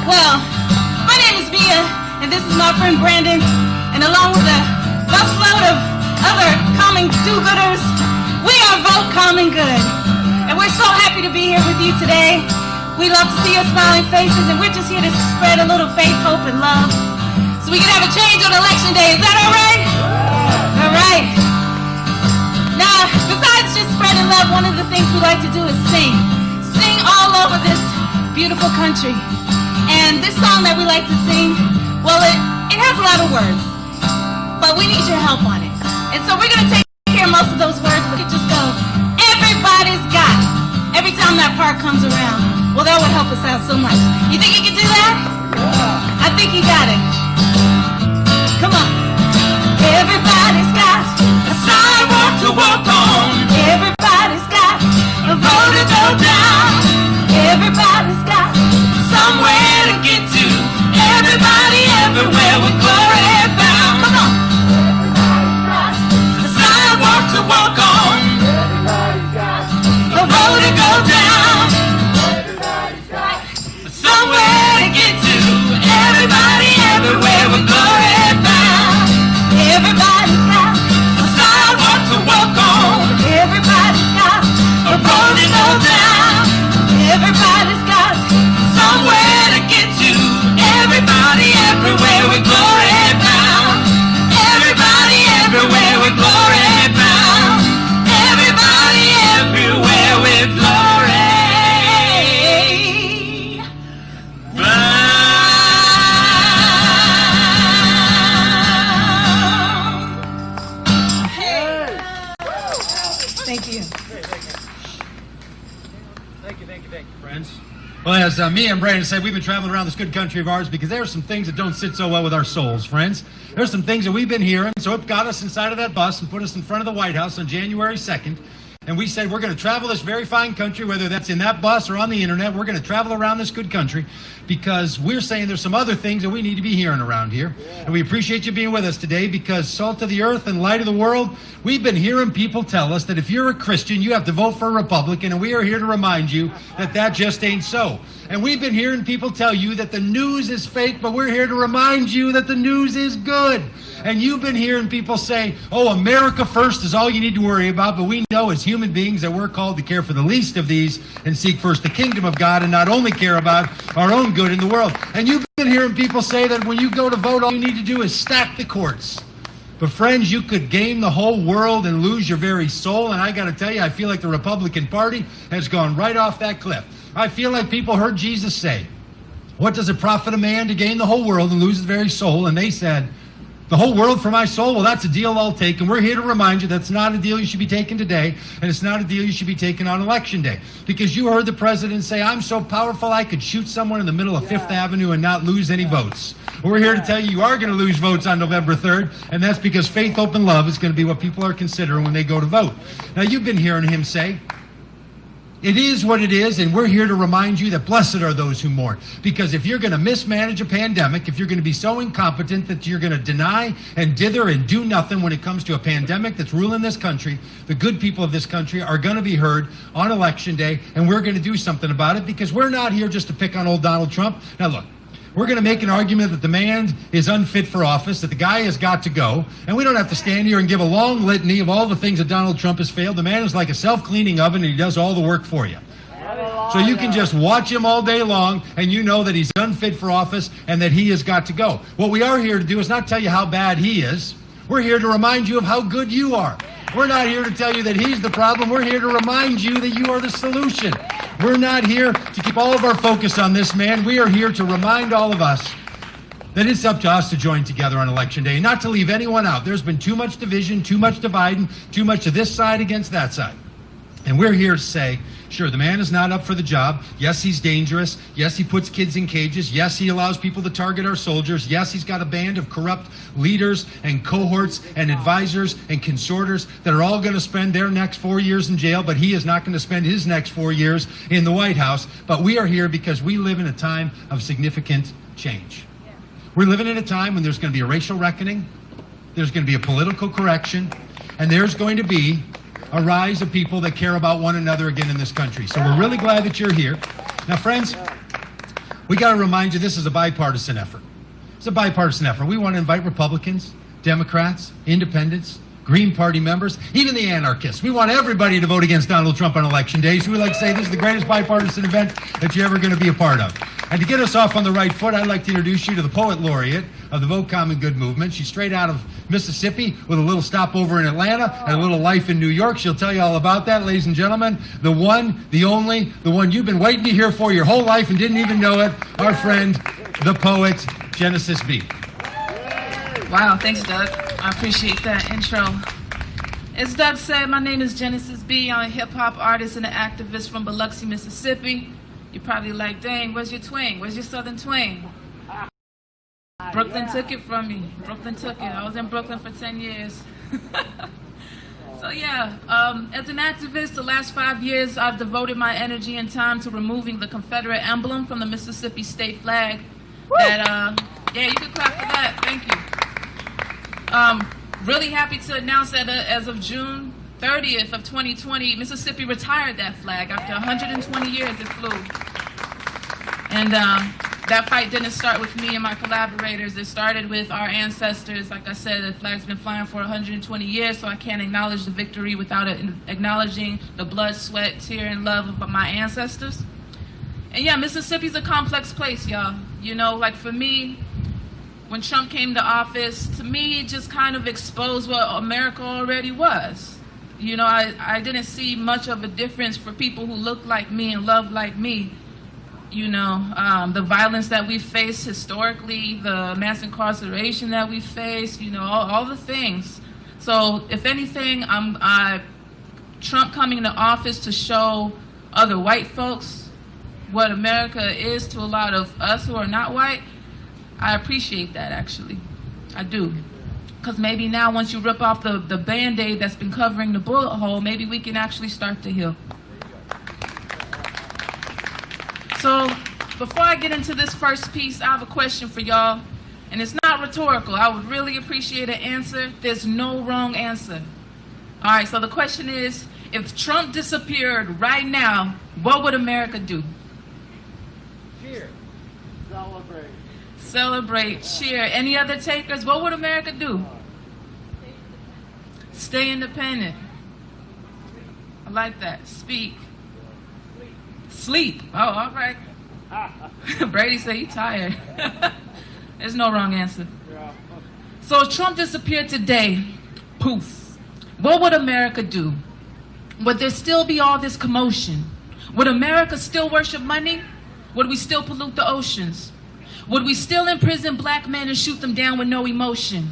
Well, my name is Mia, and this is my friend Brandon, and along with a busload of other common do-gooders, we are Vote Common Good. And we're so happy to be here with you today. We love to see your smiling faces, and we're just here to spread a little faith, hope, and love, so we can have a change on Election Day. Is that all right? All right. Now, besides just spreading love, one of the things we like to do is sing. Sing all over this beautiful country. And this song that we like to sing, well, it has a lot of words, but we need your help on it. And so we're going to take care of most of those words, but it just goes, everybody's got it. Every time that part comes around. Well, that would help us out so much. You think you can do that? Yeah. I think you got it. Come on. Everybody's got a sidewalk to walk on. Everybody's got a road to go down. Everybody's got somewhere to get to. Everybody, everywhere, with glory bound. Come on. Everybody's got a sidewalk to walk on. Everybody's got a road to go down. Everybody's got somewhere to get to. Everybody, everywhere, with glory bound. Everybody's got a sidewalk to walk on. Everybody's got a road to go down. Everybody's got somewhere to get to. Everybody, everywhere, with glory bound. Everybody, everywhere, with glory bound. Everybody, everywhere, with glory bound. Hey. Thank you. Thank you, friends. Well, as me and Brandon said, we've been traveling around this good country of ours because there are some things that don't sit so well with our souls, friends. There's some things that we've been hearing, so it got us inside of that bus and put us in front of the White House on January 2nd. And we said we're going to travel this very fine country, whether that's in that bus or on the internet. We're going to travel around this good country because we're saying there's some other things that we need to be hearing around here. Yeah. And we appreciate you being with us today because salt of the earth and light of the world, we've been hearing people tell us that if you're a Christian, you have to vote for a Republican, and we are here to remind you that that just ain't so. And we've been hearing people tell you that the news is fake, but we're here to remind you that the news is good. And you've been hearing people say, oh, America first is all you need to worry about, but we know as human beings that we're called to care for the least of these and seek first the kingdom of God and not only care about our own good in the world. And you've been hearing people say that when you go to vote, all you need to do is stack the courts. But friends, you could gain the whole world and lose your very soul, and I got to tell you, I feel like the Republican Party has gone right off that cliff. I feel like people heard Jesus say, what does it profit a man to gain the whole world and lose his very soul? And they said, the whole world for my soul? Well, that's a deal I'll take. And we're here to remind you that's not a deal you should be taking today, and it's not a deal you should be taking on Election Day. Because you heard the president say, I'm so powerful I could shoot someone in the middle of Fifth Avenue and not lose any votes. We're here to tell you you are going to lose votes on November 3rd, and that's because faith, hope, and love is going to be what people are considering when they go to vote. Now, you've been hearing him say, it is what it is, and we're here to remind you that blessed are those who mourn. Because if you're going to mismanage a pandemic, if you're going to be so incompetent that you're going to deny and dither and do nothing when it comes to a pandemic that's ruling this country, the good people of this country are going to be heard on Election Day, and we're going to do something about it because we're not here just to pick on old Donald Trump. Now, look. We're going to make an argument that the man is unfit for office, that the guy has got to go, and we don't have to stand here and give a long litany of all the things that Donald Trump has failed. The man is like a self-cleaning oven, and he does all the work for you. So you can just watch him all day long, and you know that he's unfit for office and that he has got to go. What we are here to do is not tell you how bad he is. We're here to remind you of how good you are. We're not here to tell you that he's the problem. We're here to remind you that you are the solution. We're not here to keep all of our focus on this man. We are here to remind all of us that it's up to us to join together on Election Day, not to leave anyone out. There's been too much division, too much dividing, too much of this side against that side. And we're here to say, sure, the man is not up for the job. Yes, he's dangerous. Yes, he puts kids in cages. Yes, he allows people to target our soldiers. Yes, he's got a band of corrupt leaders and cohorts and advisors and consorters that are all going to spend their next 4 years in jail, but he is not going to spend his next 4 years in the White House. But we are here because we live in a time of significant change. We're living in a time when there's going to be a racial reckoning, there's going to be a political correction, and there's going to be a rise of people that care about one another again in this country. So we're really glad that you're here. Now, friends, we got to remind you this is a bipartisan effort. It's a bipartisan effort. We want to invite Republicans, Democrats, Independents, Green Party members, even the anarchists. We want everybody to vote against Donald Trump on election day. So we like to say this is the greatest bipartisan event that you're ever going to be a part of. And to get us off on the right foot, I'd like to introduce you to the poet laureate of the Vote Common Good movement. She's straight out of Mississippi with a little stopover in Atlanta and a little life in New York. She'll tell you all about that, ladies and gentlemen. The one, the only, the one you've been waiting to hear for your whole life and didn't even know it, our friend, the poet, Genesis B. Wow, thanks, Doug. I appreciate that intro. As Doug said, my name is Genesis B. I'm a hip-hop artist and an activist from Biloxi, Mississippi. You're probably like, dang, where's your twang? Where's your southern twang? Brooklyn took it from me. Brooklyn took it. I was in Brooklyn for 10 years. So yeah, as an activist, the last 5 years, I've devoted my energy and time to removing the Confederate emblem from the Mississippi state flag. Yeah, you can clap for that. Thank you. Really happy to announce that as of June 30th of 2020, Mississippi retired that flag. After 120 years, it flew. And that fight didn't start with me and my collaborators. It started with our ancestors. Like I said, the flag's been flying for 120 years, so I can't acknowledge the victory without acknowledging the blood, sweat, tear, and love of my ancestors. And yeah, Mississippi's a complex place, y'all. You know, like for me, when Trump came to office, to me, it just kind of exposed what America already was. You know, I didn't see much of a difference for people who look like me and love like me. You know, the violence that we face historically, the mass incarceration that we face, you know, all the things. So, if anything, Trump coming into office to show other white folks what America is to a lot of us who are not white, I appreciate that, actually. I do. Because maybe now, once you rip off the Band-Aid that's been covering the bullet hole, maybe we can actually start to heal. So, before I get into this first piece, I have a question for y'all. And it's not rhetorical. I would really appreciate an answer. There's no wrong answer. All right, so the question is, if Trump disappeared right now, what would America do? Cheer. Celebrate. Celebrate, cheer. Any other takers? What would America do? Stay independent. I like that. Speak. Sleep. Oh, all right. Brady said he's tired. There's no wrong answer. So if Trump disappeared today, poof, what would America do? Would there still be all this commotion? Would America still worship money? Would we still pollute the oceans? Would we still imprison black men and shoot them down with no emotion?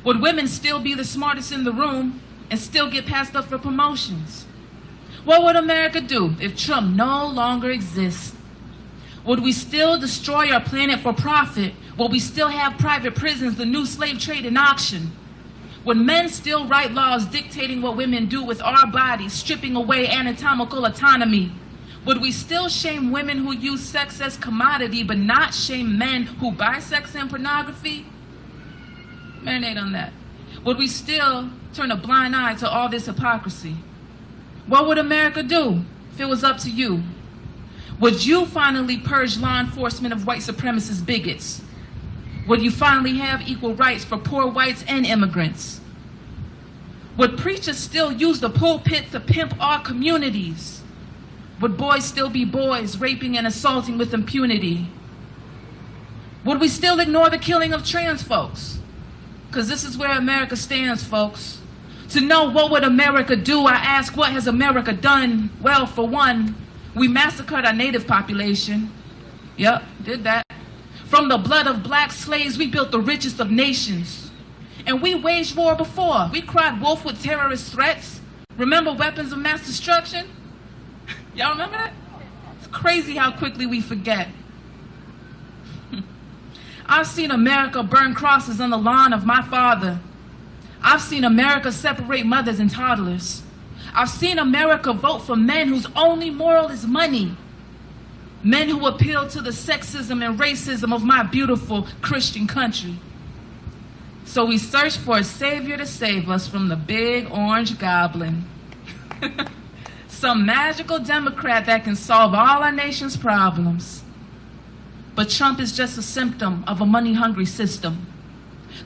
Would women still be the smartest in the room and still get passed up for promotions? What would America do if Trump no longer exists? Would we still destroy our planet for profit? Would we still have private prisons, the new slave trade and auction? Would men still write laws dictating what women do with our bodies, stripping away anatomical autonomy? Would we still shame women who use sex as commodity, but not shame men who buy sex and pornography? Marinate on that. Would we still turn a blind eye to all this hypocrisy? What would America do if it was up to you? Would you finally purge law enforcement of white supremacist bigots? Would you finally have equal rights for poor whites and immigrants? Would preachers still use the pulpit to pimp our communities? Would boys still be boys, raping and assaulting with impunity? Would we still ignore the killing of trans folks? Because this is where America stands, folks. To know what would America do, I ask, what has America done? Well, for one, we massacred our native population. Yep, did that. From the blood of black slaves, we built the richest of nations. And we waged war before. We cried wolf with terrorist threats. Remember weapons of mass destruction? Y'all remember that? It's crazy how quickly we forget. I've seen America burn crosses on the lawn of my father. I've seen America separate mothers and toddlers. I've seen America vote for men whose only moral is money. Men who appeal to the sexism and racism of my beautiful Christian country. So we search for a savior to save us from the big orange goblin. Some magical Democrat that can solve all our nation's problems. But Trump is just a symptom of a money-hungry system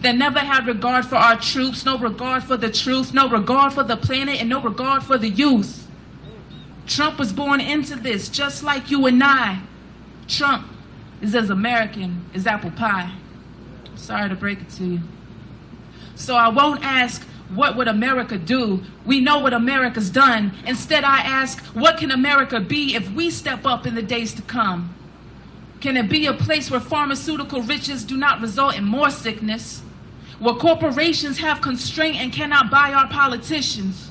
that never had regard for our troops, no regard for the truth, no regard for the planet, and no regard for the youth. Trump was born into this, just like you and I. Trump is as American as apple pie. Sorry to break it to you. So I won't ask, what would America do? We know what America's done. Instead, I ask, what can America be if we step up in the days to come? Can it be a place where pharmaceutical riches do not result in more sickness? Where corporations have constraint and cannot buy our politicians?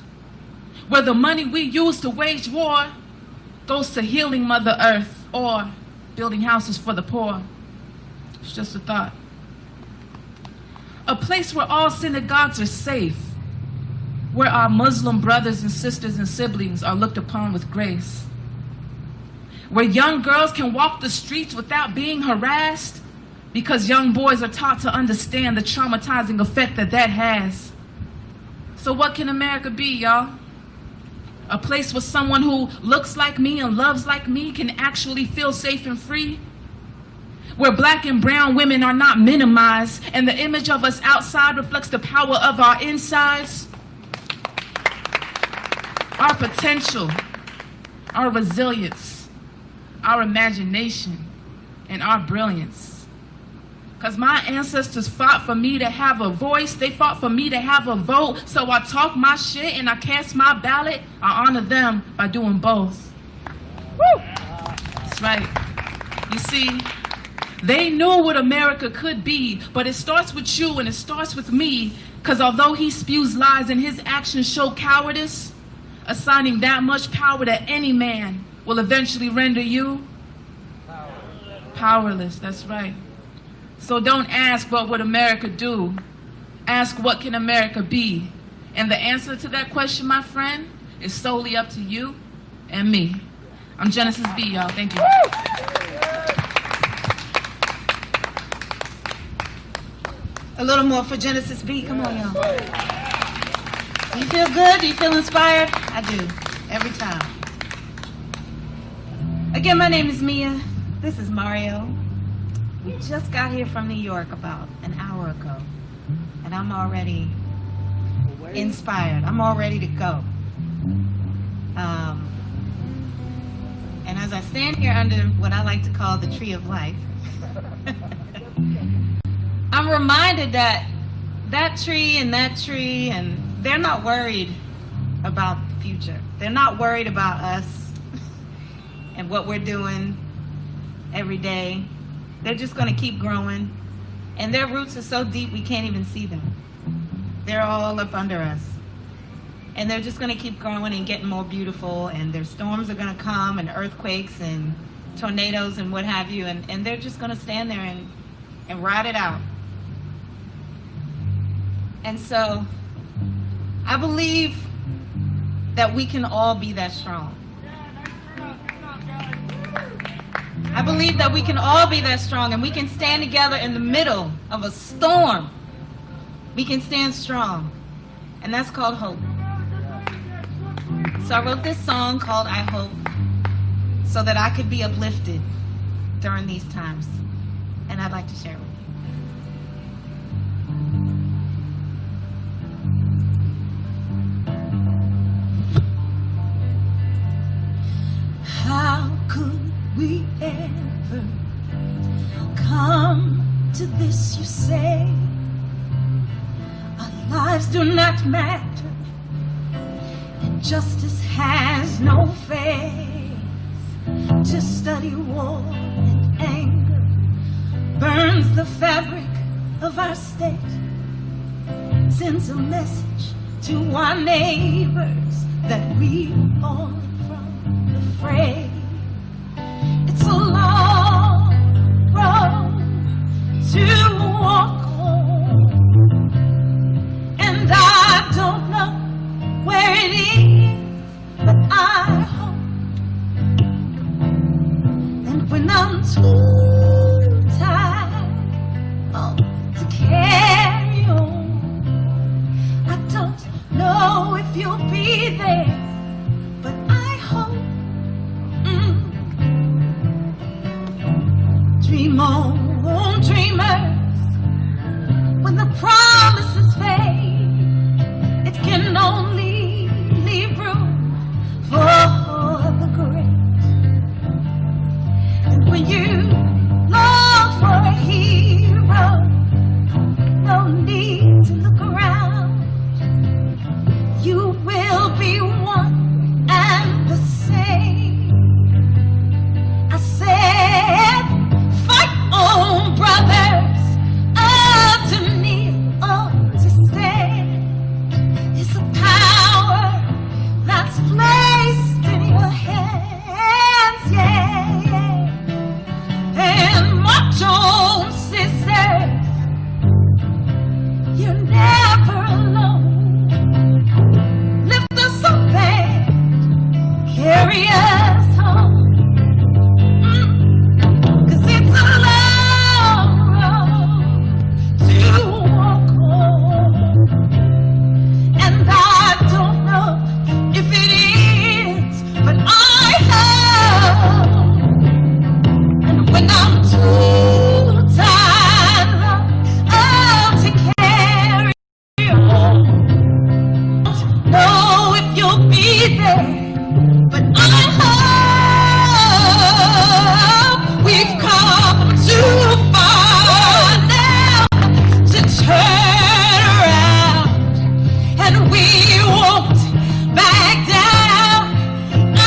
Where the money we use to wage war goes to healing Mother Earth or building houses for the poor? It's just a thought. A place where all synagogues are safe, where our Muslim brothers and sisters and siblings are looked upon with grace, where young girls can walk the streets without being harassed because young boys are taught to understand the traumatizing effect that that has. So what can America be, y'all? A place where someone who looks like me and loves like me can actually feel safe and free? Where black and brown women are not minimized and the image of us outside reflects the power of our insides? Our potential, our resilience, our imagination, and our brilliance. Because my ancestors fought for me to have a voice, they fought for me to have a vote, so I talk my shit and I cast my ballot. I honor them by doing both. Woo! That's right. You see, they knew what America could be, but it starts with you and it starts with me, because although he spews lies and his actions show cowardice, assigning that much power to any man will eventually render you powerless. That's right. So don't ask what would America do. Ask what can America be. And the answer to that question, my friend, is solely up to you and me. I'm Genesis B, y'all. Thank you. A little more for Genesis B. Come on, y'all. Do you feel good? Do you feel inspired? I do. Every time. Again, my name is Mia. This is Mario. We just got here from New York about an hour ago. And I'm already inspired. I'm all ready to go. And as I stand here under what I like to call the tree of life, I'm reminded that that tree, and they're not worried about the future. They're not worried about us and what we're doing every day. They're just going to keep growing. And their roots are so deep we can't even see them. They're all up under us. And they're just going to keep growing and getting more beautiful. And their storms are going to come, and earthquakes and tornadoes and what have you. And they're just going to stand there and ride it out. And so I believe that we can all be that strong. I believe that we can all be that strong, and we can stand together in the middle of a storm. We can stand strong, and that's called hope. So I wrote this song called I Hope so that I could be uplifted during these times, and I'd like to share it with you. How could we ever come to this, you say? Our lives do not matter, and justice has no face. To study war and anger burns the fabric of our state, sends a message to our neighbors that we are from the fray. It's a long road to walk home, and I don't know where it is, but I hope. And when I'm too tired to carry on, I don't know if you'll be there, but I hope. Dream carry us home. 'Cause it's a long road to walk home. And I don't know if it is, but I know. And when I'm too tired to carry on, don't know if you'll be there, but I hope we've come too far now to turn around, and we won't back down. I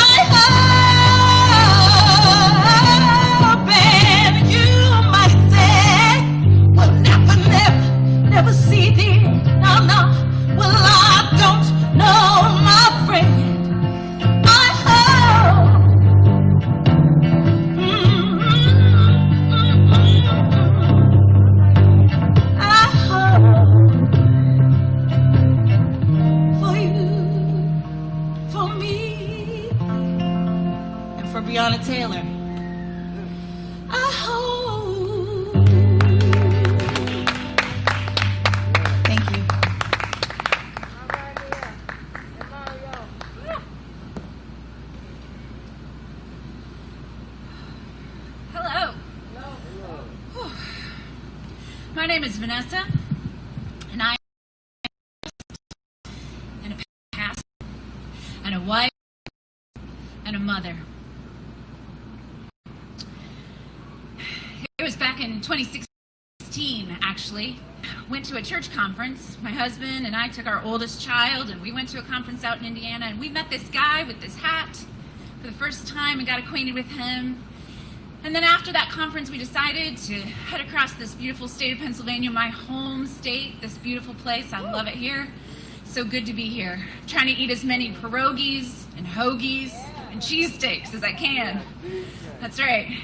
hope, and you might say, we'll never see the end. No, no. Well, I don't know, my friend. I hope. I hope for you, for me, and for Breonna Taylor. I hope. Thank you. Hello. Whew. My name is Vanessa, and I am a pastor, and a wife, and a mother. It was back in 2016, actually. Went to a church conference. My husband and I took our oldest child, and we went to a conference out in Indiana, and we met this guy with this hat for the first time and got acquainted with him. And then after that conference, we decided to head across this beautiful state of Pennsylvania, my home state, this beautiful place. I love it here. So good to be here. I'm trying to eat as many pierogies and hoagies and cheesesteaks as I can. That's right.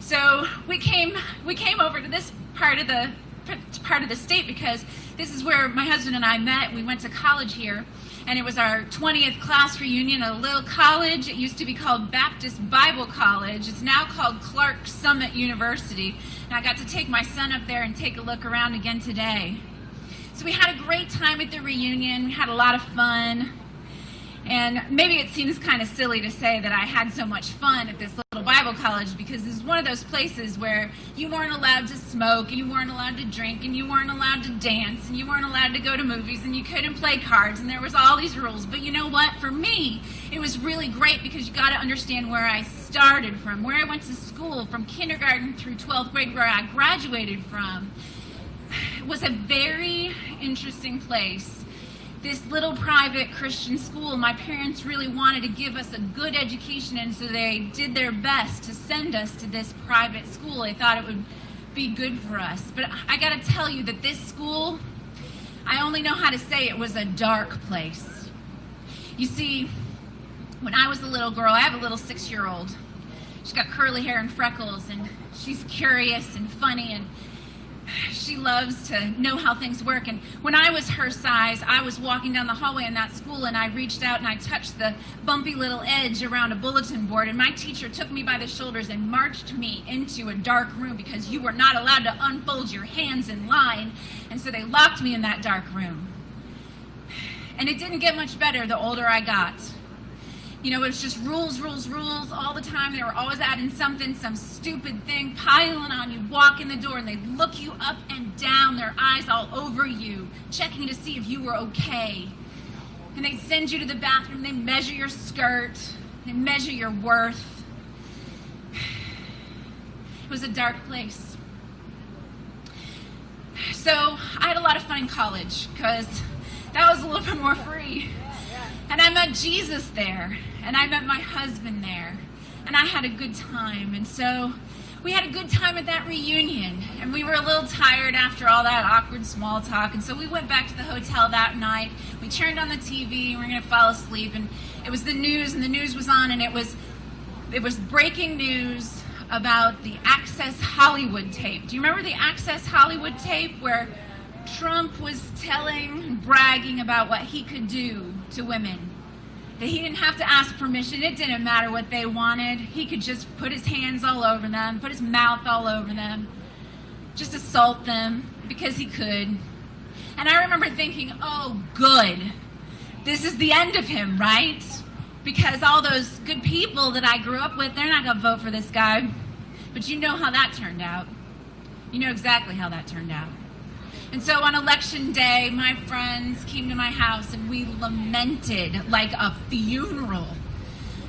So we came over to this part of the state because this is where my husband and I met. We went to college here, and it was our 20th class reunion at a little college. It used to be called Baptist Bible College. It's now called Clark Summit University, and I got to take my son up there and take a look around again today. So we had a great time at the reunion. We had a lot of fun. And maybe it seems kind of silly to say that I had so much fun at this little Bible college, because it's one of those places where you weren't allowed to smoke, and you weren't allowed to drink, and you weren't allowed to dance, and you weren't allowed to go to movies, and you couldn't play cards, and there was all these rules. But you know what? For me, it was really great, because you got to understand where I started from, where I went to school, from kindergarten through 12th grade, where I graduated from. It was a very interesting place. This little private Christian school, my parents really wanted to give us a good education, and so they did their best to send us to this private school. They thought it would be good for us. But I got to tell you that this school, I only know how to say it was a dark place. You see, when I was a little girl, I have a little 6-year-old. She's got curly hair and freckles, and she's curious and funny, and she loves to know how things work. And when I was her size, I was walking down the hallway in that school, and I reached out and I touched the bumpy little edge around a bulletin board, and my teacher took me by the shoulders and marched me into a dark room, because you were not allowed to unfold your hands in line, and so they locked me in that dark room. And it didn't get much better the older I got. You know, it was just rules, rules, rules all the time. They were always adding something, some stupid thing, piling on you. Walk in the door, and they'd look you up and down, their eyes all over you, checking to see if you were okay. And they'd send you to the bathroom. They'd measure your skirt. They'd measure your worth. It was a dark place. So I had a lot of fun in college, because that was a little bit more free. And I met Jesus there, and I met my husband there, and I had a good time. And so we had a good time at that reunion, and we were a little tired after all that awkward small talk, and so we went back to the hotel that night. We turned on the TV, and we were going to fall asleep, and it was the news, and the news was on, and it was breaking news about the Access Hollywood tape. Do you remember the Access Hollywood tape, where Trump was bragging about what he could do to women? that he didn't have to ask permission. It didn't matter what they wanted. He could just put his hands all over them, put his mouth all over them, just assault them because he could. And I remember thinking, oh, good. This is the end of him, right? Because all those good people that I grew up with, they're not going to vote for this guy. But you know how that turned out. You know exactly how that turned out. And so on election day, my friends came to my house and we lamented like a funeral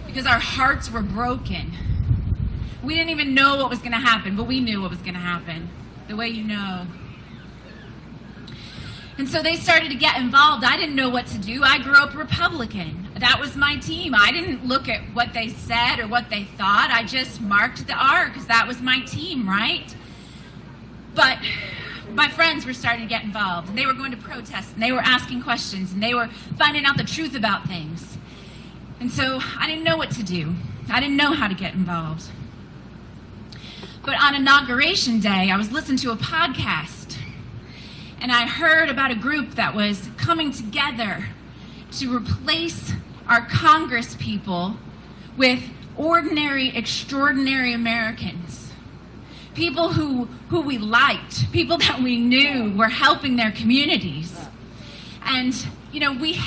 because our hearts were broken. We didn't even know what was going to happen, but we knew what was going to happen, the way you know. And so they started to get involved. I didn't know what to do. I grew up Republican. That was my team. I didn't look at what they said or what they thought. I just marked the R because that was my team, right? But my friends were starting to get involved, and they were going to protest, and they were asking questions, and they were finding out the truth about things. And so I didn't know what to do. I didn't know how to get involved. But on Inauguration Day, I was listening to a podcast, and I heard about a group that was coming together to replace our Congress people with ordinary, extraordinary Americans. People who we liked, people that we knew were helping their communities. And, you know, we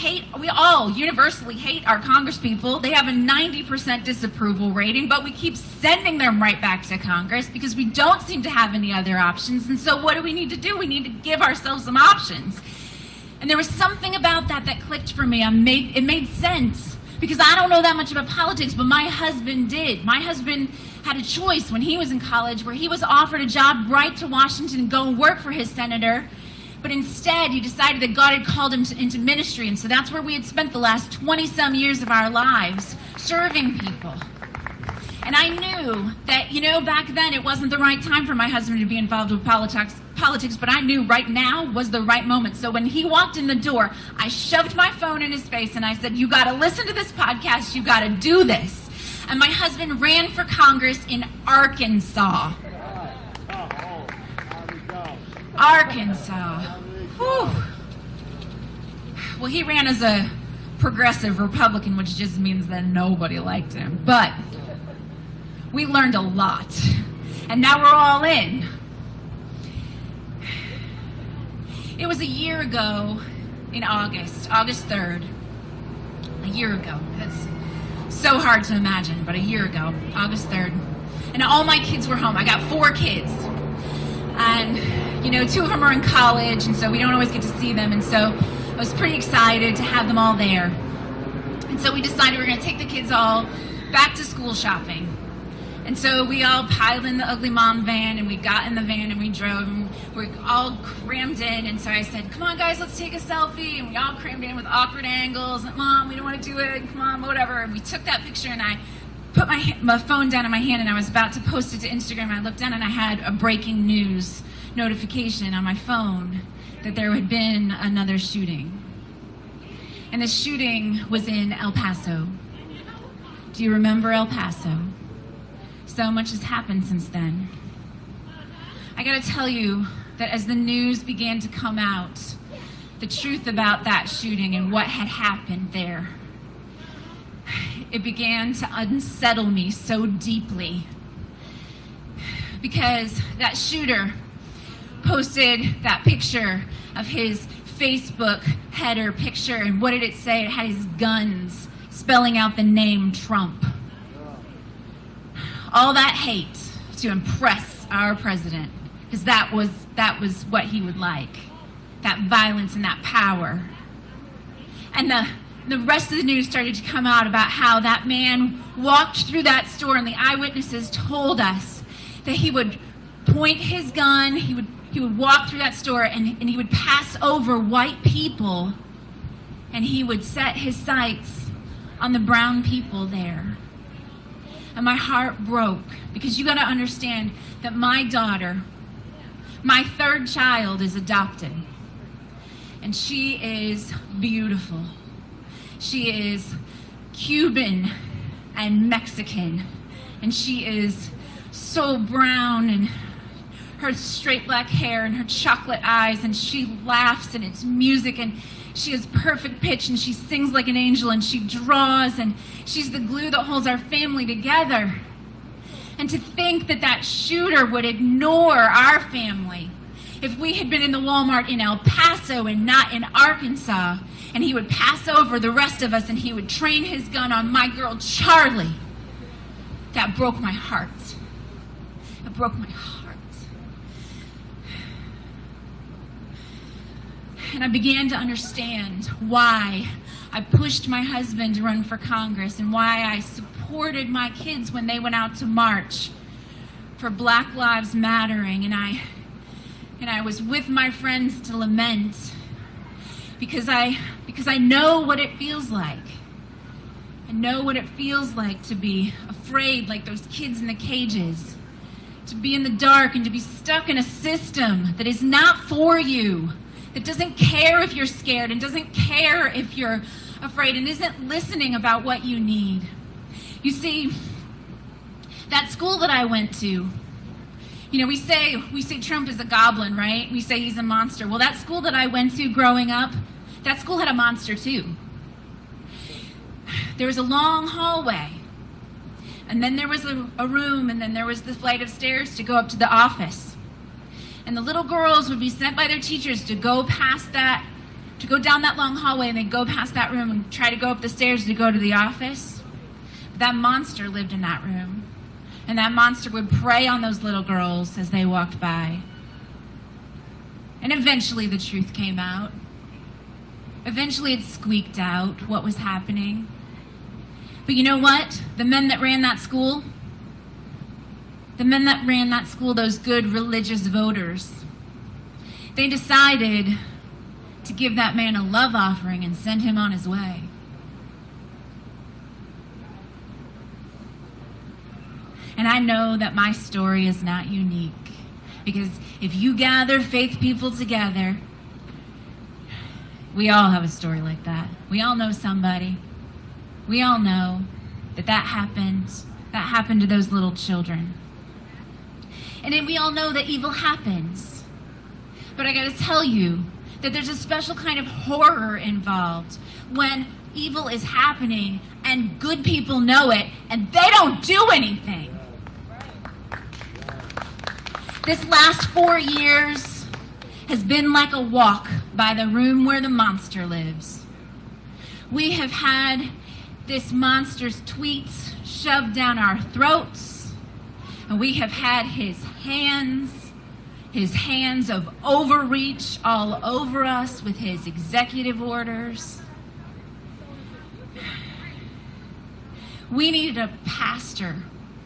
all universally hate our Congress people. They have a 90% disapproval rating, but we keep sending them right back to Congress because we don't seem to have any other options. And so what do we need to do? We need to give ourselves some options. And there was something about that clicked for me. It made sense because I don't know that much about politics, but my husband did. My husband had a choice when he was in college where he was offered a job right to Washington and go and work for his senator. But instead, he decided that God had called him into ministry. And so that's where we had spent the last 20-some years of our lives, serving people. And I knew that, you know, back then it wasn't the right time for my husband to be involved with politics, but I knew right now was the right moment. So when he walked in the door, I shoved my phone in his face and I said, you got to listen to this podcast. You got to do this. And my husband ran for Congress in Arkansas. Arkansas. Whew. Well, he ran as a progressive Republican, which just means that nobody liked him. But we learned a lot. And now we're all in. It was a year ago in August 3rd. A year ago. That's so hard to imagine, but a year ago, August 3rd. And all my kids were home. I got 4 kids. And, you know, 2 of them are in college, and so we don't always get to see them. And so I was pretty excited to have them all there. And so we decided we were going to take the kids all back to school shopping. And so we all piled in the Ugly Mom van, and we got in the van, and we drove, and we're all crammed in. And so I said, come on, guys, let's take a selfie. And we all crammed in with awkward angles. And, Mom, we don't want to do it. Come on, whatever. And we took that picture, and I put my phone down in my hand, and I was about to post it to Instagram. I looked down, and I had a breaking news notification on my phone that there had been another shooting. And the shooting was in El Paso. Do you remember El Paso? So much has happened since then. I gotta tell you that as the news began to come out, the truth about that shooting and what had happened there, it began to unsettle me so deeply. Because that shooter posted that picture of his Facebook header picture, and what did it say? It had his guns spelling out the name Trump. All that hate to impress our president, because that was what he would like, that violence and that power. And the rest of the news started to come out about how that man walked through that store, and the eyewitnesses told us that he would point his gun, he would walk through that store, and he would pass over white people, and he would set his sights on the brown people there. And my heart broke, because you got to understand that my daughter, my 3rd child, is adopted. And she is beautiful. She is Cuban and Mexican. And she is so brown, and her straight black hair and her chocolate eyes, and she laughs, and it's music, and She has perfect pitch, and she sings like an angel, and she draws, and she's the glue that holds our family together. And to think that that shooter would ignore our family if we had been in the Walmart in El Paso and not in Arkansas, and he would pass over the rest of us and he would train his gun on my girl Charlie. That broke my heart. It broke my heart. And I began to understand why I pushed my husband to run for Congress and why I supported my kids when they went out to march for Black Lives Mattering. And I was with my friends to lament because I know what it feels like. I know what it feels like to be afraid like those kids in the cages, to be in the dark and to be stuck in a system that is not for you, that doesn't care if you're scared and doesn't care if you're afraid and isn't listening about what you need. You see, that school that I went to, you know, we say Trump is a goblin, right? We say he's a monster. Well, that school that I went to growing up, that school had a monster too. There was a long hallway, and then there was a room, and then there was the flight of stairs to go up to the office. And the little girls would be sent by their teachers to go past that, to go down that long hallway, and they'd go past that room and try to go up the stairs to go to the office. But that monster lived in that room, and that monster would prey on those little girls as they walked by. And eventually the truth came out. Eventually it squeaked out what was happening. But you know what? The men that ran that school, those good religious voters, they decided to give that man a love offering and send him on his way. And I know that my story is not unique, because if you gather faith people together, we all have a story like that. We all know somebody. We all know that happened. That happened to those little children. And then we all know that evil happens. But I gotta tell you that there's a special kind of horror involved when evil is happening and good people know it and they don't do anything. This last 4 years has been like a walk by the room where the monster lives. We have had this monster's tweets shoved down our throats, and we have had his hands of overreach all over us with his executive orders. We needed a pastor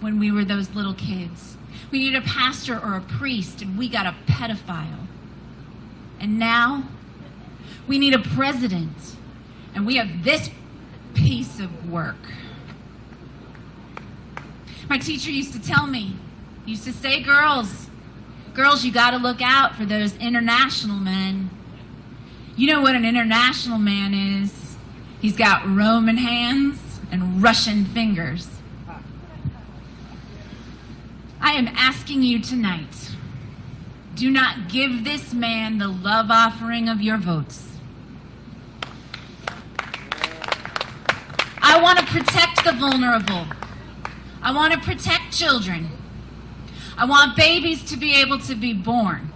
when we were those little kids. We needed a pastor or a priest, and we got a pedophile. And now we need a president, and we have this piece of work. My teacher used to tell me, used to say, girls, you gotta look out for those international men. You know what an international man is? He's got Roman hands and Russian fingers. I am asking you tonight, do not give this man the love offering of your votes. I want to protect the vulnerable. I want to protect children. I want babies to be able to be born.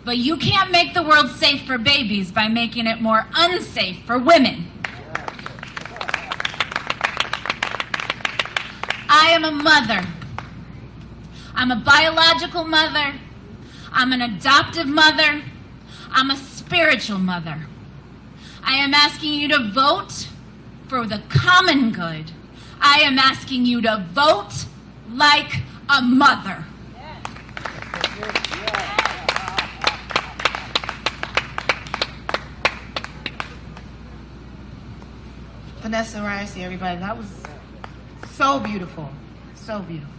But you can't make the world safe for babies by making it more unsafe for women. I am a mother. I'm a biological mother. I'm an adoptive mother. I'm a spiritual mother. I am asking you to vote for the common good. I am asking you to vote like a mother. Vanessa, Rice, everybody, that was so beautiful. So beautiful.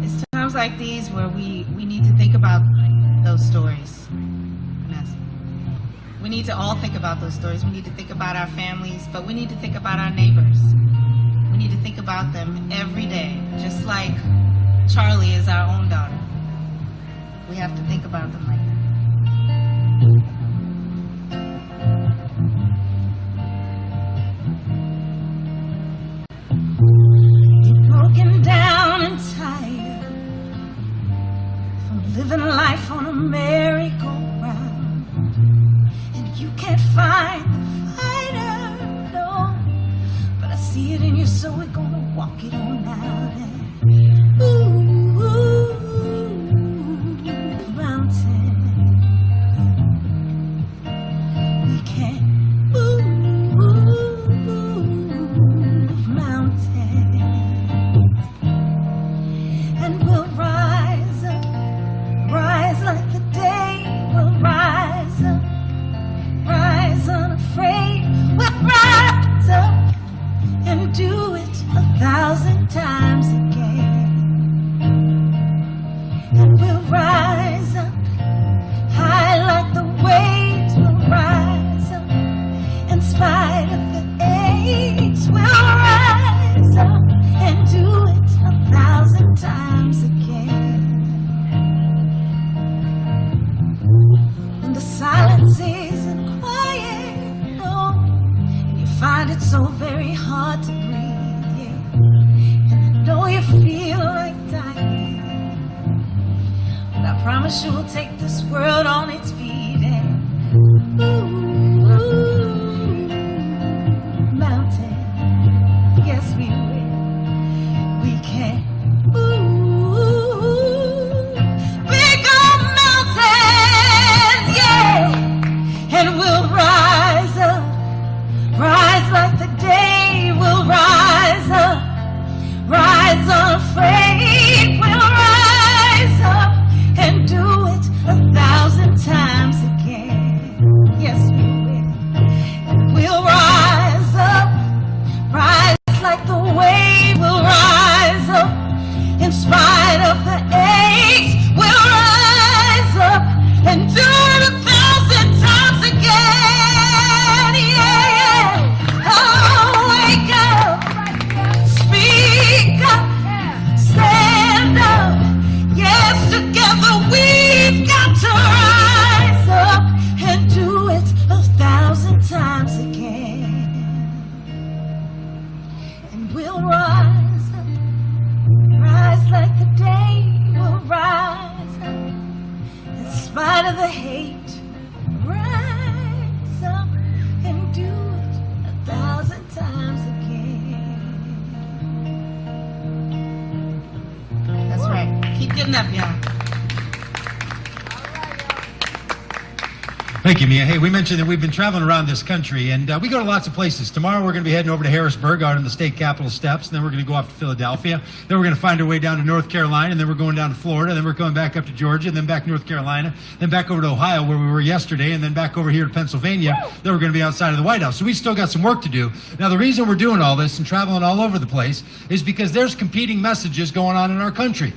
It's times like these where we need to think about those stories, Vanessa. We need to all think about those stories. We need to think about our families, but we need to think about our neighbors. We need to think about them every day, just like Charlie is our own daughter. We have to think about them like that. You're broken down and tired from living life on a merry-go-round, and you can't find the fighter, no. But I see it in you, so we're gonna walk it on out. And mountains we can't move mountains, and we'll rise up, rise like the day. We'll rise up, rise unafraid. We'll rise up and do it 1,000 times again. And we'll rise up high like the waves. We'll rise up in spite of the aches. We'll rise up and do it 1,000 times again. When the silence isn't quiet, no, and you find it so very hard to breathe, yeah. And I know you feel like dying, but I promise you we'll take this world on its feet and mountains, yes we will. We can big old mountains, yeah. And we'll rise up, rise like the day. We'll rise up, rise unafraid. We'll rise up and do it 1,000 times again. Yes, we will. And we'll rise up, rise like the wave. We'll rise up in spite of the aches. We'll rise up and do it 1,000 times again. Yeah, yeah. Oh, wake up, speak up, stand up. Yes, together we've got to rise up and do it 1,000 times again. And we'll rise up, rise like the day. We'll rise up in spite of the hate. Rise up and do it 1,000 times again. That's right. Keep getting up, y'all. Thank you, Mia. Hey, we mentioned that we've been traveling around this country, and we go to lots of places. Tomorrow we're going to be heading over to Harrisburg out on the state capitol steps, and then we're going to go off to Philadelphia. Then we're going to find our way down to North Carolina, and then we're going down to Florida, then we're going back up to Georgia, then back North Carolina, then back over to Ohio where we were yesterday, and then back over here to Pennsylvania. Then we're going to be outside of the White House. So we still got some work to do. Now, the reason we're doing all this and traveling all over the place is because there's competing messages going on in our country.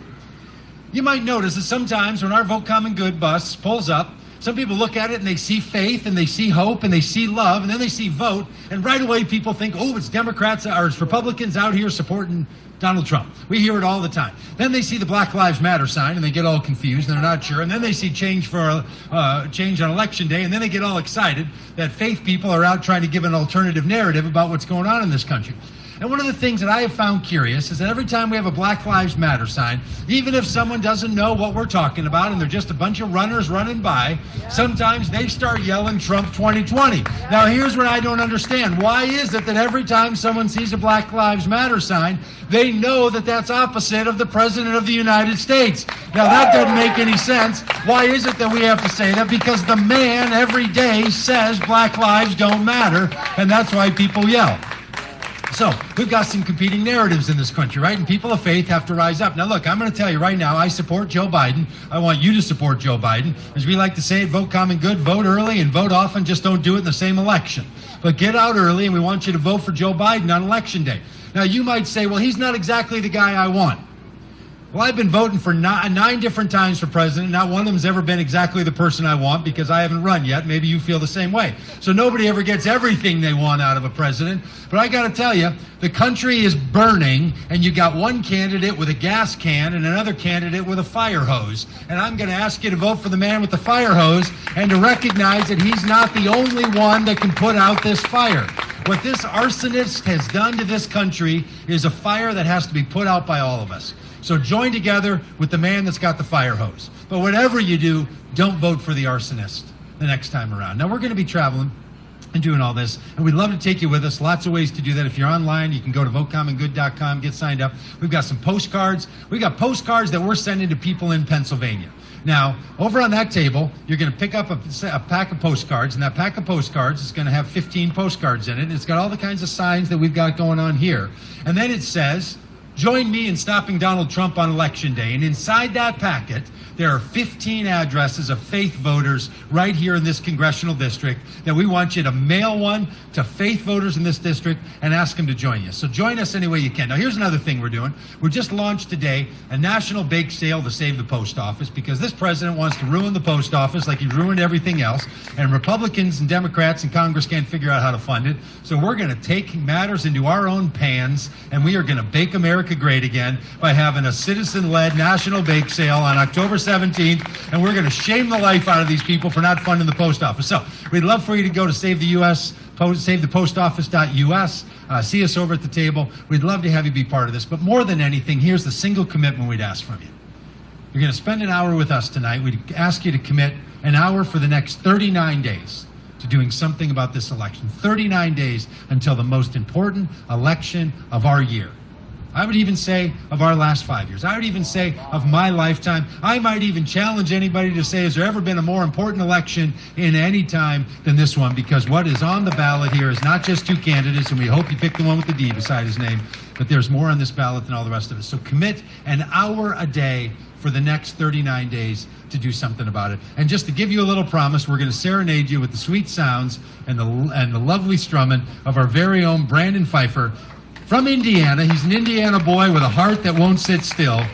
You might notice that sometimes when our Vote Common Good bus pulls up, some people look at it and they see faith and they see hope and they see love, and then they see vote, and right away people think, oh, it's Democrats or it's Republicans out here supporting Donald Trump. We hear it all the time. Then they see the Black Lives Matter sign and they get all confused and they're not sure. And then they see change on election day, and then they get all excited that faith people are out trying to give an alternative narrative about what's going on in this country. And one of the things that I have found curious is that every time we have a Black Lives Matter sign, even if someone doesn't know what we're talking about and they're just a bunch of runners running by, sometimes they start yelling Trump 2020. Now here's what I don't understand. Why is it that every time someone sees a Black Lives Matter sign, they know that that's opposite of the President of the United States? Now that doesn't make any sense. Why is it that we have to say that? Because the man every day says Black lives don't matter, and that's why people yell. So we've got some competing narratives in this country, right? And people of faith have to rise up. Now, look, I'm going to tell you right now, I support Joe Biden. I want you to support Joe Biden. As we like to say, vote common good, vote early and vote often. Just don't do it in the same election. But get out early, and we want you to vote for Joe Biden on Election Day. Now, you might say, well, he's not exactly the guy I want. Well, I've been voting for nine different times for president. Not one of them's ever been exactly the person I want because I haven't run yet. Maybe you feel the same way. So nobody ever gets everything they want out of a president. But I got to tell you, the country is burning, and you got one candidate with a gas can and another candidate with a fire hose. And I'm going to ask you to vote for the man with the fire hose and to recognize that he's not the only one that can put out this fire. What this arsonist has done to this country is a fire that has to be put out by all of us. So join together with the man that's got the fire hose. But whatever you do, don't vote for the arsonist the next time around. Now, we're going to be traveling and doing all this, and we'd love to take you with us. Lots of ways to do that. If you're online, you can go to votecommongood.com, get signed up. We've got some postcards. We've got postcards that we're sending to people in Pennsylvania. Now, over on that table, you're going to pick up a pack of postcards, and that pack of postcards is going to have 15 postcards in it, and it's got all the kinds of signs that we've got going on here. And then it says, join me in stopping Donald Trump on Election Day. And inside that packet, there are 15 addresses of faith voters right here in this congressional district that we want you to mail one to faith voters in this district and ask them to join you. So join us any way you can. Now, here's another thing we're doing. We just launched today a national bake sale to save the post office because this president wants to ruin the post office like he ruined everything else, and Republicans and Democrats in Congress can't figure out how to fund it. So we're going to take matters into our own hands, and we are going to bake America great again by having a citizen-led national bake sale on October 17th, and we're going to shame the life out of these people for not funding the post office. So we'd love for you to go to SaveThePostOffice.us. See us over at the table. We'd love to have you be part of this. But more than anything, here's the single commitment we'd ask from you. You're going to spend an hour with us tonight. We'd ask you to commit an hour for the next 39 days to doing something about this election. 39 days until the most important election of our year. I would even say of our last 5 years. I would even say of my lifetime. I might even challenge anybody to say, has there ever been a more important election in any time than this one? Because what is on the ballot here is not just two candidates, and we hope you pick the one with the D beside his name, but there's more on this ballot than all the rest of it. So commit an hour a day for the next 39 days to do something about it. And just to give you a little promise, we're going to serenade you with the sweet sounds and the lovely strumming of our very own Brandon Pfeiffer, from Indiana. He's an Indiana boy with a heart that won't sit still,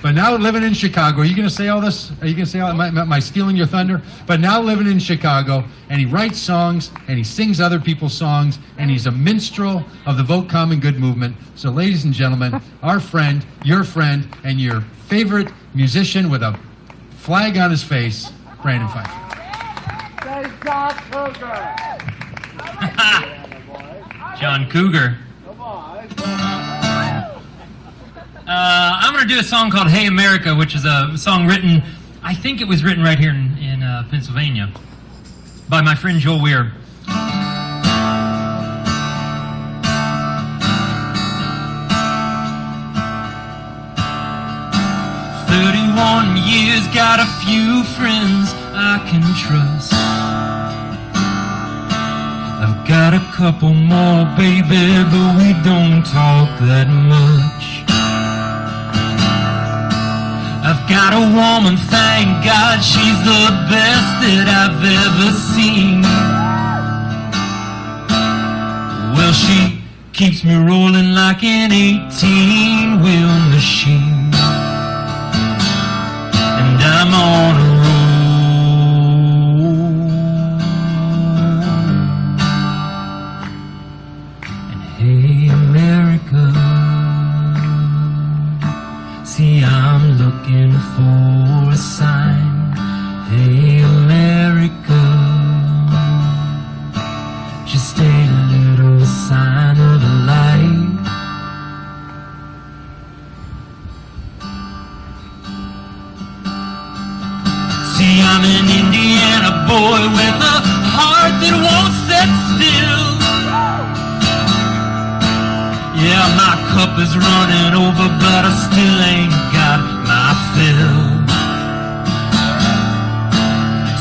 but now living in Chicago. Are you going to say all this? Are you going to say all am I stealing your thunder? But now living in Chicago, and he writes songs, and he sings other people's songs, and he's a minstrel of the Vote Common Good movement. So ladies and gentlemen, our friend, and your favorite musician with a flag on his face, Brandon Pfeiffer. Say John Cougar. John Cougar. I'm going to do a song called Hey America, which is a song written, I think it was written right here in Pennsylvania, by my friend Joel Weir. 31 years, got a few friends I can trust. I've got a couple more, baby, but we don't talk that much. I've got a woman, thank God, she's the best that I've ever seen. Well, she keeps me rolling like an 18-wheel machine. And I'm on a roll. And hey, America, see, I'm looking for a sign. Hey, America, just a little sign of a light. See, I'm an Indiana boy with a heart that won't sit still. Yeah, my cup is running over, but I still ain't got my fill.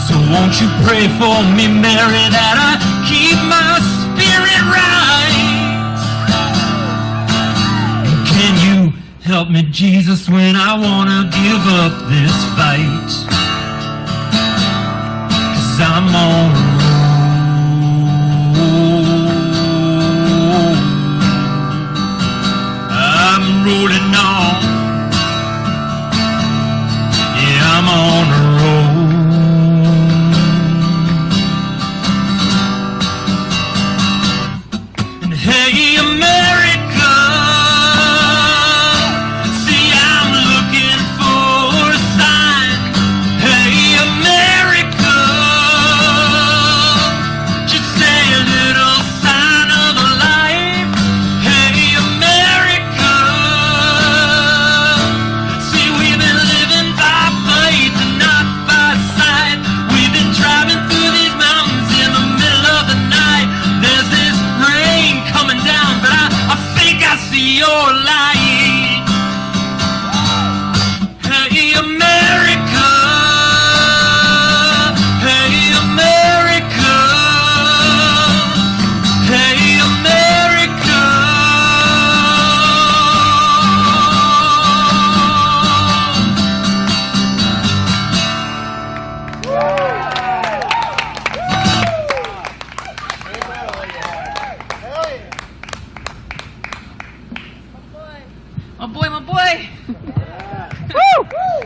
So won't you pray for me, Mary, that I keep my spirit right? And can you help me, Jesus, when I wanna give up this fight? 'Cause I'm on a roll. I'm rolling on.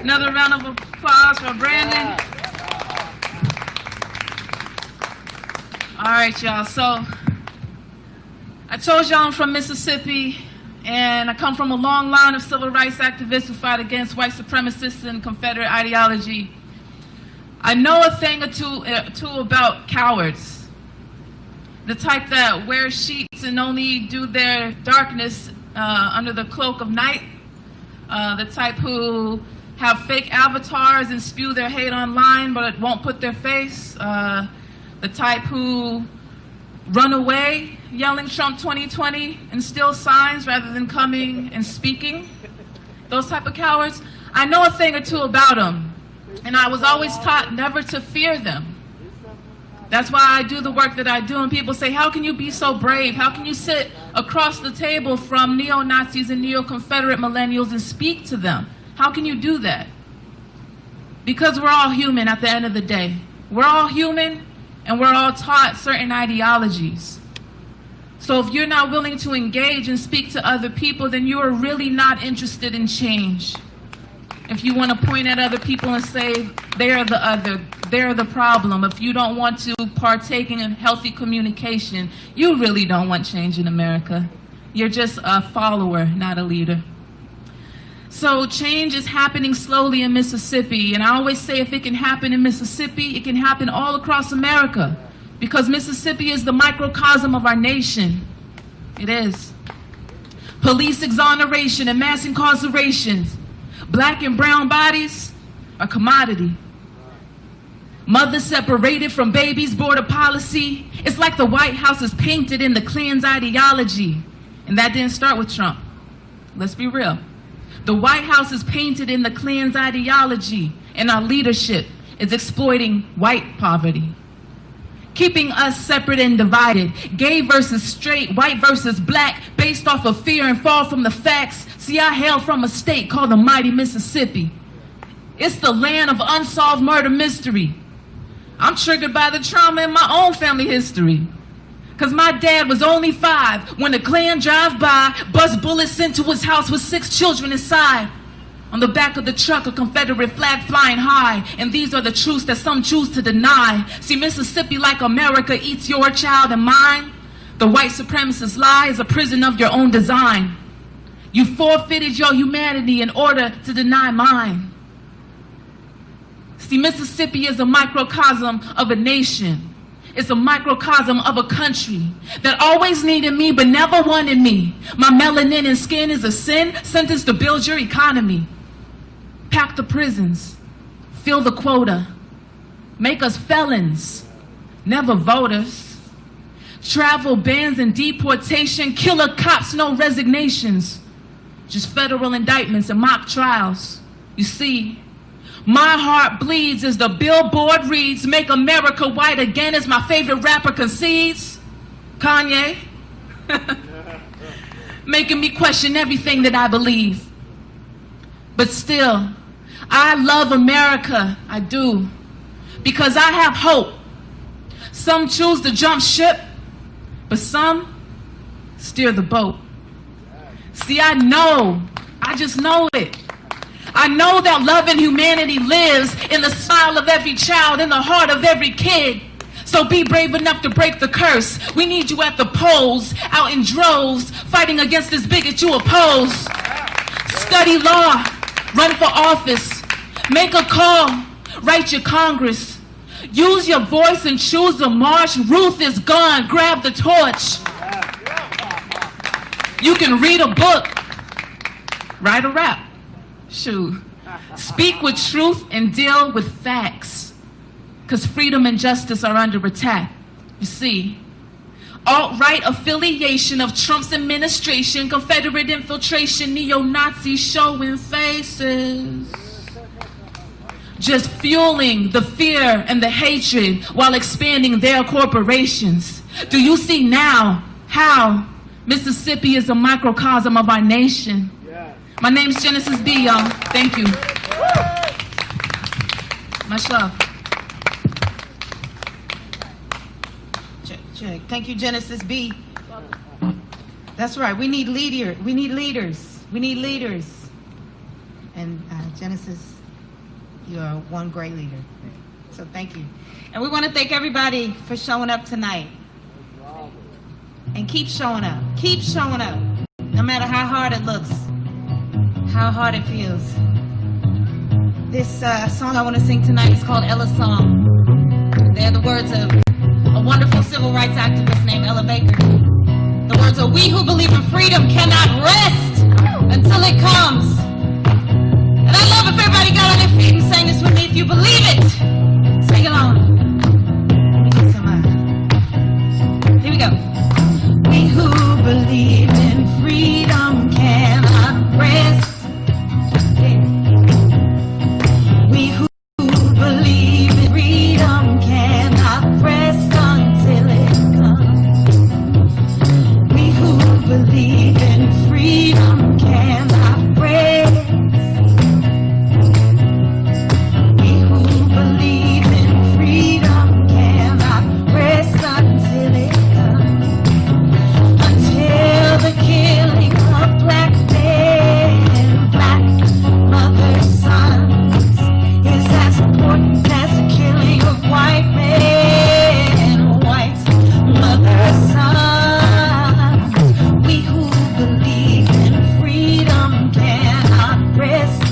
Another round of applause for Brandon. All right, y'all. So I told y'all I'm from Mississippi, and I come from a long line of civil rights activists who fight against white supremacists and Confederate ideology. I know a thing or two about cowards. The type that wear sheets and only do their darkness under the cloak of night. The type who have fake avatars and spew their hate online but won't put their face. The type who run away yelling Trump 2020 and steal signs rather than coming and speaking. Those type of cowards. I know a thing or two about them, and I was always taught never to fear them. That's why I do the work that I do, and people say, how can you be so brave? How can you sit across the table from neo-Nazis and neo-Confederate millennials and speak to them? How can you do that? Because we're all human at the end of the day. We're all human, and we're all taught certain ideologies. So if you're not willing to engage and speak to other people, then you are really not interested in change. If you want to point at other people and say, they're the other, they're the problem, if you don't want to partake in healthy communication, you really don't want change in America. You're just a follower, not a leader. So change is happening slowly in Mississippi, and I always say if it can happen in Mississippi, it can happen all across America, because Mississippi is the microcosm of our nation. It is. Police exoneration and mass incarcerations. Black and brown bodies are commodity. Mothers separated from babies, border policy. It's like the White House is painted in the Klan's ideology. And that didn't start with Trump. Let's be real. The White House is painted in the Klan's ideology, and our leadership is exploiting white poverty, keeping us separate and divided, gay versus straight, white versus black, based off of fear and far from the facts. See, I hail from a state called the mighty Mississippi. It's the land of unsolved murder mystery. I'm triggered by the trauma in my own family history. Because my dad was only 5 when the Klan drive by, bust bullets into his house with 6 children inside. On the back of the truck, a Confederate flag flying high. And these are the truths that some choose to deny. See, Mississippi, like America, eats your child and mine. The white supremacist lie is a prison of your own design. You forfeited your humanity in order to deny mine. See, Mississippi is a microcosm of a nation. It's a microcosm of a country that always needed me but never wanted me. My melanin and skin is a sin sentenced to build your economy. Pack the prisons, fill the quota, make us felons, never voters. Travel bans and deportation, killer cops, no resignations. Just federal indictments and mock trials. You see, my heart bleeds as the billboard reads, "Make America white again," as my favorite rapper concedes. Kanye. Making me question everything that I believe. But still, I love America. I do. Because I have hope. Some choose to jump ship, but some steer the boat. See, I just know it. I know that love and humanity lives in the smile of every child, in the heart of every kid. So be brave enough to break the curse. We need you at the polls, out in droves, fighting against this bigot you oppose. Study law, run for office, make a call, write your Congress. Use your voice and choose a march. Ruth is gone, grab the torch. You can read a book, write a rap. Shoot. Speak with truth and deal with facts. Because freedom and justice are under attack. You see, alt-right affiliation of Trump's administration, Confederate infiltration, neo-Nazis showing faces. Just fueling the fear and the hatred while expanding their corporations. Do you see now how Mississippi is a microcosm of our nation? My name's Genesis B, y'all. Thank you. Much love. Check. Thank you, Genesis B. That's right. We need leaders. We need leaders. And Genesis You are one great leader. So thank you. And we want to thank everybody for showing up tonight. And keep showing up. Keep showing up. No matter how hard it looks, how hard it feels. This song I want to sing tonight is called Ella's Song. They're the words of a wonderful civil rights activist named Ella Baker. The words are, "We who believe in freedom cannot rest until it comes." And I love if everybody got on their feet and sang this with me. If you believe it, sing along. Let me get some here we go. We who believe in freedom cannot rest. We who believe in freedom cannot rest until it comes. We who believe in freedom cannot rest. We who believe in freedom cannot rest until it comes. Until the killing of black men, black mothers' sons is as important as the killing of white men, white mothers' sons. We who believe in freedom cannot rest.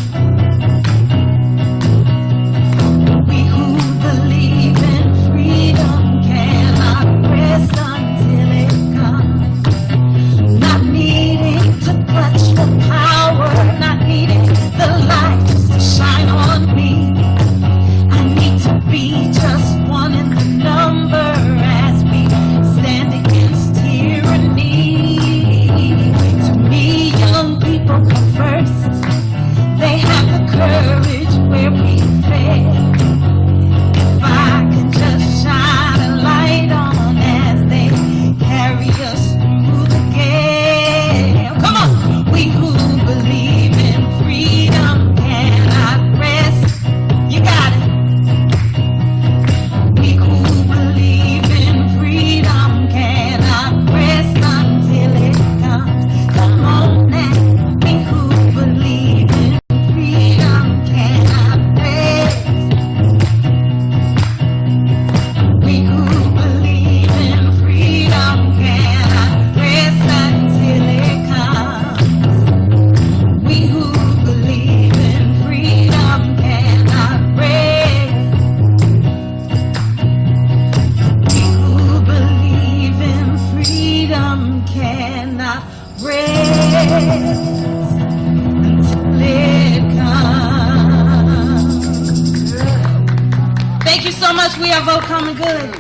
We who believe in freedom cannot rest until it comes. Not needing to clutch the power, not needing the lights to shine on me. I need to be just one in the number as we stand against tyranny. To me, young people come first. They have the courage where we fail. If I can just shine a light on as they carry us through the gale. Come on! We who believe in freedom cannot rest. You got it. We who believe in freedom cannot rest until it comes. Come on now. We who believe in freedom cannot rest. We who believe in freedom cannot rest until it comes. We who believe in freedom cannot rest. We who believe in freedom cannot rest until it comes. Thank you so much. We are Vote Common Good.